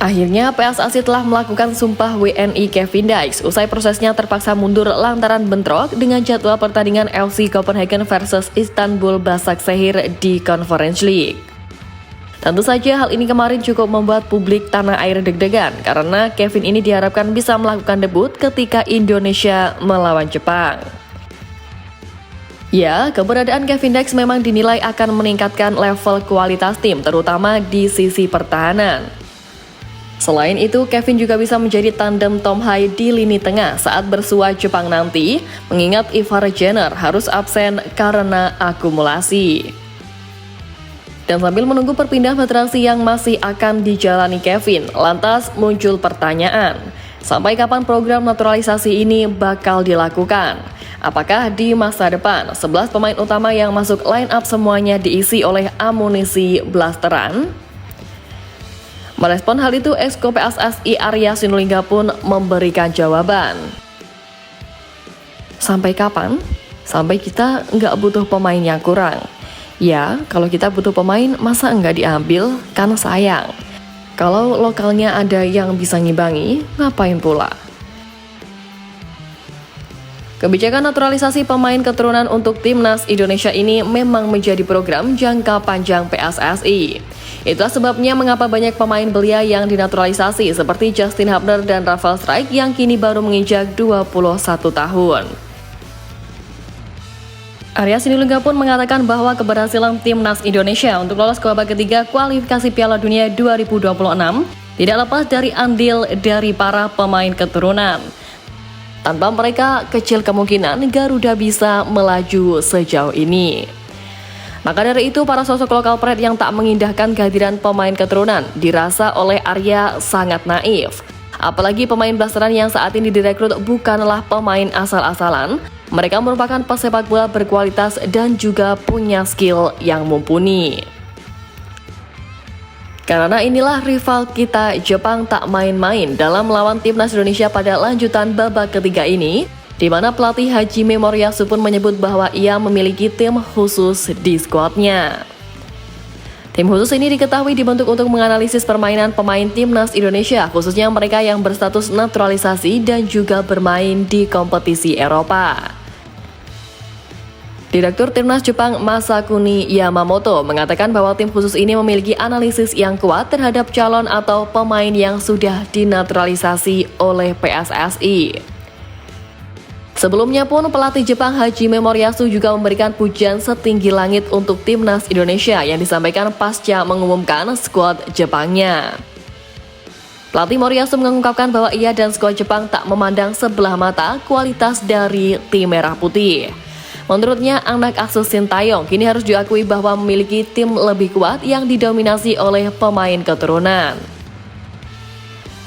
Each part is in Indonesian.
Akhirnya, PSSI telah melakukan sumpah WNI Kevin Dykes usai prosesnya terpaksa mundur lantaran bentrok dengan jadwal pertandingan FC Copenhagen versus Istanbul Basaksehir di Conference League. Tentu saja hal ini kemarin cukup membuat publik tanah air deg-degan karena Kevin ini diharapkan bisa melakukan debut ketika Indonesia melawan Jepang. Ya, keberadaan Kevin Dykes memang dinilai akan meningkatkan level kualitas tim, terutama di sisi pertahanan. Selain itu, Kevin juga bisa menjadi tandem Tom Hai di lini tengah saat bersua Jepang nanti, mengingat Ivar Jenner harus absen karena akumulasi. Dan sambil menunggu perpindahan federasi yang masih akan dijalani Kevin, lantas muncul pertanyaan, sampai kapan program naturalisasi ini bakal dilakukan? Apakah di masa depan 11 pemain utama yang masuk line up semuanya diisi oleh amunisi blasteran? Merespon hal itu, Exco PSSI Arya Sinulinga pun memberikan jawaban. Sampai kapan? Sampai kita nggak butuh pemain yang kurang. Ya, kalau kita butuh pemain, masa nggak diambil? Karena sayang. Kalau lokalnya ada yang bisa ngimbangi, ngapain pula? Kebijakan naturalisasi pemain keturunan untuk Timnas Indonesia ini memang menjadi program jangka panjang PSSI. Itulah sebabnya mengapa banyak pemain belia yang dinaturalisasi seperti Justin Hubner dan Rafael Strijk yang kini baru menginjak 21 tahun. Arya Sinulinga pun mengatakan bahwa keberhasilan Timnas Indonesia untuk lolos ke babak ketiga kualifikasi Piala Dunia 2026 tidak lepas dari andil dari para pemain keturunan. Tanpa mereka, kecil kemungkinan Garuda bisa melaju sejauh ini. Maka dari itu, para sosok lokal pride yang tak mengindahkan kehadiran pemain keturunan dirasa oleh Arya sangat naif. Apalagi pemain blasteran yang saat ini direkrut bukanlah pemain asal-asalan, mereka merupakan pesepak bola berkualitas dan juga punya skill yang mumpuni. Karena inilah rival kita, Jepang tak main-main dalam melawan Timnas Indonesia pada lanjutan babak ketiga ini, di mana pelatih Hajime Moriyasu pun menyebut bahwa ia memiliki tim khusus di skuadnya. Tim khusus ini diketahui dibentuk untuk menganalisis permainan pemain Timnas Indonesia, khususnya mereka yang berstatus naturalisasi dan juga bermain di kompetisi Eropa. Direktur Timnas Jepang Masakuni Yamamoto mengatakan bahwa tim khusus ini memiliki analisis yang kuat terhadap calon atau pemain yang sudah dinaturalisasi oleh PSSI. Sebelumnya pun pelatih Jepang Hajime Moriyasu juga memberikan pujian setinggi langit untuk Timnas Indonesia yang disampaikan pasca mengumumkan skuad Jepangnya. Pelatih Moriyasu mengungkapkan bahwa ia dan skuad Jepang tak memandang sebelah mata kualitas dari tim merah putih. Menurutnya, anak asuh Sintayong kini harus diakui bahwa memiliki tim lebih kuat yang didominasi oleh pemain keturunan.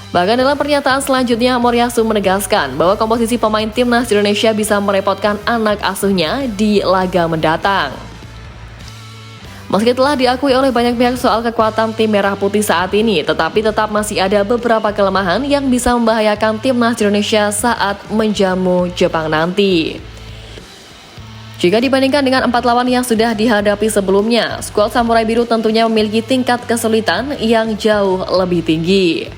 Bahkan dalam pernyataan selanjutnya, Moriyasu menegaskan bahwa komposisi pemain Timnas Indonesia bisa merepotkan anak asuhnya di laga mendatang. Meski telah diakui oleh banyak pihak soal kekuatan tim merah putih saat ini, tetapi tetap masih ada beberapa kelemahan yang bisa membahayakan Timnas Indonesia saat menjamu Jepang nanti. Jika dibandingkan dengan 4 lawan yang sudah dihadapi sebelumnya, skuad Samurai Biru tentunya memiliki tingkat kesulitan yang jauh lebih tinggi.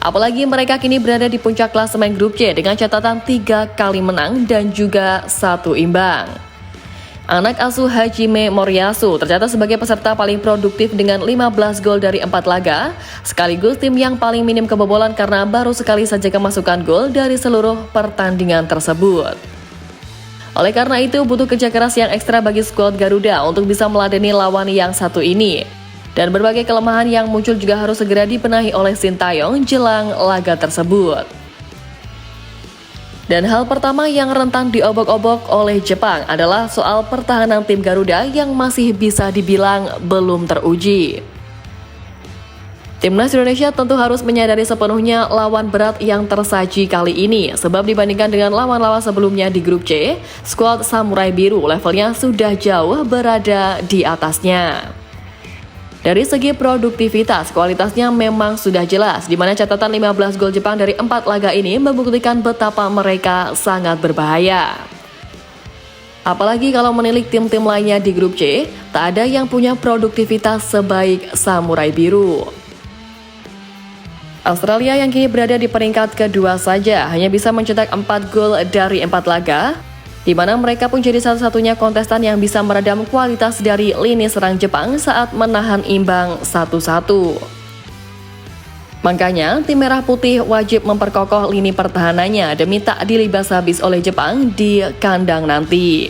Apalagi mereka kini berada di puncak klasemen grup C dengan catatan 3 kali menang dan juga 1 imbang. Anak asuh Hajime Moriyasu tercatat sebagai peserta paling produktif dengan 15 gol dari 4 laga, sekaligus tim yang paling minim kebobolan karena baru sekali saja kemasukan gol dari seluruh pertandingan tersebut. Oleh karena itu, butuh kerja keras yang ekstra bagi skuad Garuda untuk bisa meladeni lawan yang satu ini. Dan berbagai kelemahan yang muncul juga harus segera dibenahi oleh Sintayong jelang laga tersebut. Dan hal pertama yang rentan diobok-obok oleh Jepang adalah soal pertahanan tim Garuda yang masih bisa dibilang belum teruji. Timnas Indonesia tentu harus menyadari sepenuhnya lawan berat yang tersaji kali ini, sebab dibandingkan dengan lawan-lawan sebelumnya di grup C, skuad Samurai Biru levelnya sudah jauh berada di atasnya. Dari segi produktivitas, kualitasnya memang sudah jelas, di mana catatan 15 gol Jepang dari 4 laga ini membuktikan betapa mereka sangat berbahaya. Apalagi kalau menilik tim-tim lainnya di grup C, tak ada yang punya produktivitas sebaik Samurai Biru. Australia yang kini berada di peringkat kedua saja hanya bisa mencetak 4 gol dari 4 laga, di mana mereka pun jadi satu-satunya kontestan yang bisa meredam kualitas dari lini serang Jepang saat menahan imbang 1-1. Makanya, tim merah putih wajib memperkokoh lini pertahanannya demi tak dilibas habis oleh Jepang di kandang nanti.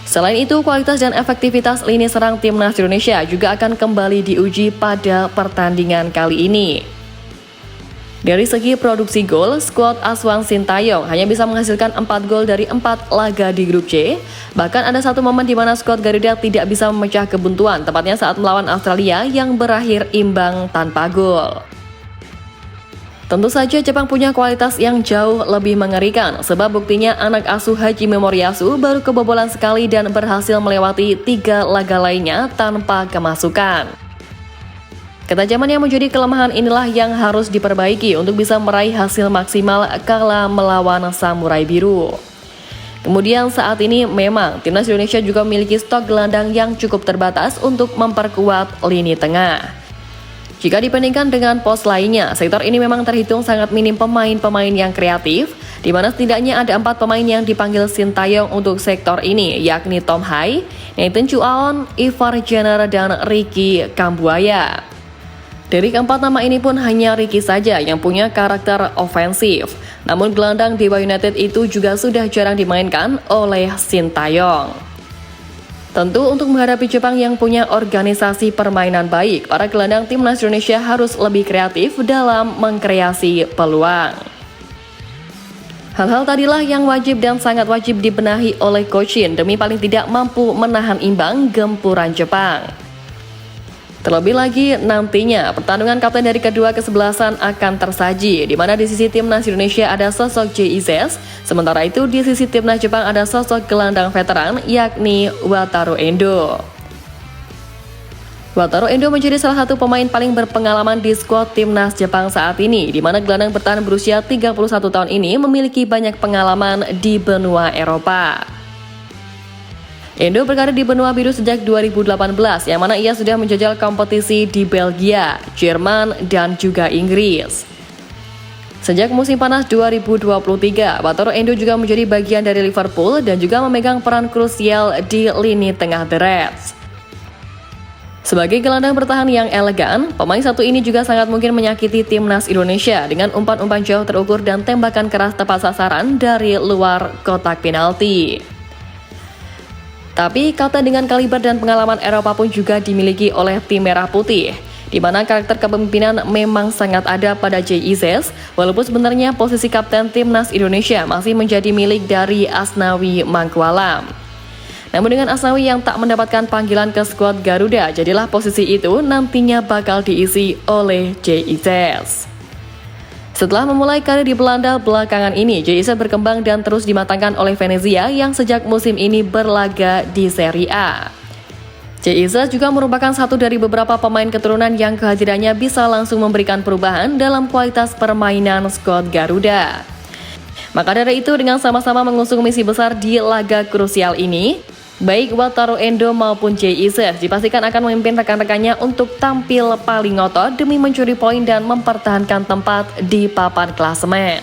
Selain itu, kualitas dan efektivitas lini serang timnas Indonesia juga akan kembali diuji pada pertandingan kali ini. Dari segi produksi gol, skuad asuhan Sintayong hanya bisa menghasilkan 4 gol dari 4 laga di grup C. Bahkan ada satu momen di mana skuad Garuda tidak bisa memecah kebuntuan, tepatnya saat melawan Australia yang berakhir imbang tanpa gol. Tentu saja Jepang punya kualitas yang jauh lebih mengerikan, sebab buktinya anak asuh Hajime Moriyasu baru kebobolan sekali dan berhasil melewati 3 laga lainnya tanpa kemasukan. Ketajaman yang menjadi kelemahan inilah yang harus diperbaiki untuk bisa meraih hasil maksimal kala melawan Samurai Biru. Kemudian saat ini memang timnas Indonesia juga memiliki stok gelandang yang cukup terbatas untuk memperkuat lini tengah. Jika dibandingkan dengan pos lainnya, sektor ini memang terhitung sangat minim pemain-pemain yang kreatif, di mana setidaknya ada 4 pemain yang dipanggil Sintayong untuk sektor ini, yakni Tom Hai, Nathan Chuaon, Ivar Jenner, dan Ricky Kambuaya. Dari keempat nama ini pun hanya Ricky saja yang punya karakter ofensif. Namun gelandang Dewa United itu juga sudah jarang dimainkan oleh Sintayong. Tentu untuk menghadapi Jepang yang punya organisasi permainan baik, para gelandang timnas Indonesia harus lebih kreatif dalam mengkreasi peluang. Hal-hal tadilah yang wajib dan sangat wajib dibenahi oleh Coach Shin demi paling tidak mampu menahan imbang gempuran Jepang. Terlebih lagi nantinya pertandingan kapten dari kedua kesebelasan akan tersaji, di mana di sisi timnas Indonesia ada sosok JIZ, sementara itu di sisi timnas Jepang ada sosok gelandang veteran yakni Wataru Endo. Wataru Endo menjadi salah satu pemain paling berpengalaman di skuad timnas Jepang saat ini, di mana gelandang bertahan berusia 31 tahun ini memiliki banyak pengalaman di benua Eropa. Endo berkarir di benua biru sejak 2018, yang mana ia sudah menjajal kompetisi di Belgia, Jerman, dan juga Inggris. Sejak musim panas 2023, Wataru Endo juga menjadi bagian dari Liverpool dan juga memegang peran krusial di lini tengah The Reds. Sebagai gelandang bertahan yang elegan, pemain satu ini juga sangat mungkin menyakiti timnas Indonesia dengan umpan-umpan jauh terukur dan tembakan keras tepat sasaran dari luar kotak penalti. Tapi kapten dengan kaliber dan pengalaman Eropa pun juga dimiliki oleh tim merah putih, di mana karakter kepemimpinan memang sangat ada pada JIZ, walaupun sebenarnya posisi kapten timnas Indonesia masih menjadi milik dari Asnawi Mangkualam. Namun dengan Asnawi yang tak mendapatkan panggilan ke skuad Garuda, jadilah posisi itu nantinya bakal diisi oleh JIZ. Setelah memulai karir di Belanda belakangan ini, JIZ berkembang dan terus dimatangkan oleh Venezia yang sejak musim ini berlaga di Serie A. JIZ juga merupakan satu dari beberapa pemain keturunan yang kehadirannya bisa langsung memberikan perubahan dalam kualitas permainan skuad Garuda. Maka dari itu, dengan sama-sama mengusung misi besar di laga krusial ini, baik Wataru Endo maupun JIZ dipastikan akan memimpin rekan-rekannya untuk tampil paling ngotot demi mencuri poin dan mempertahankan tempat di papan klasemen.